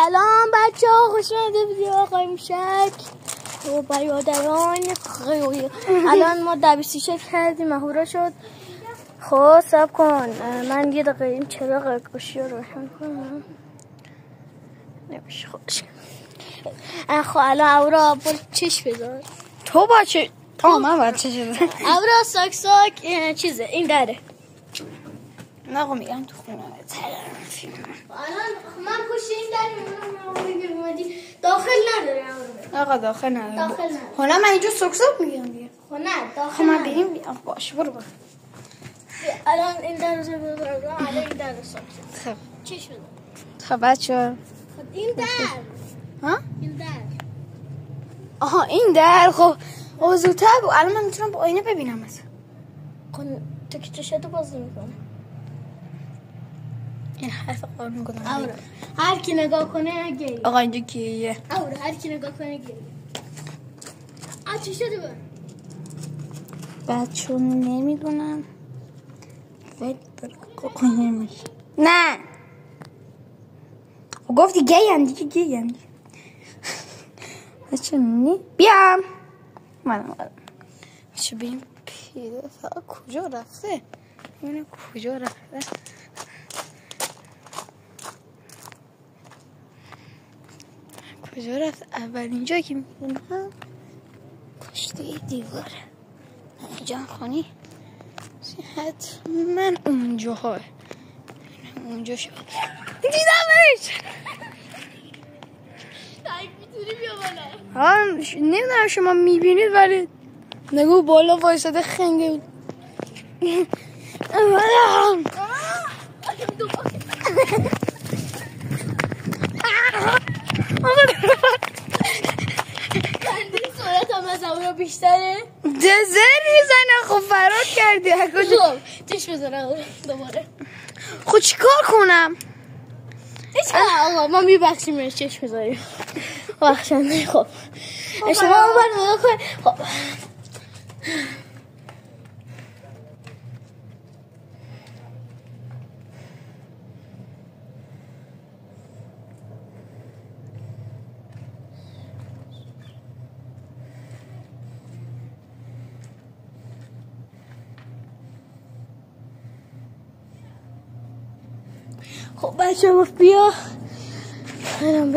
سلام بچه ها، خوش اومده ویدیو آقای موشک و برادران. الان ما دبیرستیشک کردیم، مهورا شد. خب صبر کن، من یه دقیقه این چراغ گوشی رو روشن کنم. نمیشه خودش. خب الان اورا برو چش بذار. تو با چه؟ من باید چش بذارم. اورا ساک چیزه این دره. نگو میگم تو خونه. الان من پشت این در اومدی داخل نداره اورا. آقا داخل نداره. داخل نداره. حالا من اینجا سوکسوک میگم دیگه. خب نه داخل. خب من بریم بیام. باشه برو. الان این در رو بذار. الان این در رو ساک. خب چش بذار. خب بچه خب این در. ها؟ این در. آها این در. خب زودتر بود. الان من میتونم با آینه ببینم مثلا. خب تو که چشاتو باز میکنه. این حرف قانون کنم. اورا هر کی نگاه کنه گریه. آقا اینجا کیه؟ اورا هر کی نگاه کنه گریه. چی شده بود؟ بچه نمیدونم. ولی برو نمیشه. نه گفتی گی هم دیگه گی هم بچه نی بیام. من بچه بیم پیده فقط کجا رفته؟ اینه کجا رفته؟ کجا رفت؟ اولین جایی که میبینم پشت دیواره. جان خانی حتما اونجاها. اونجا شد دیدمش. میتونی بیا بالا. نمیدونم شما میبینید ولی نگو بالا وایساده خنگه. صورتم از اورا بیشتره. دزر میزنه. خب فرار کردی. خب چش بزنم دوباره. خب چیکار کنم؟ آقا ما میبخشیم چش بزنیم. بخشنده. خب شما اون بر نگاه کن. خب خب بچه بیا برم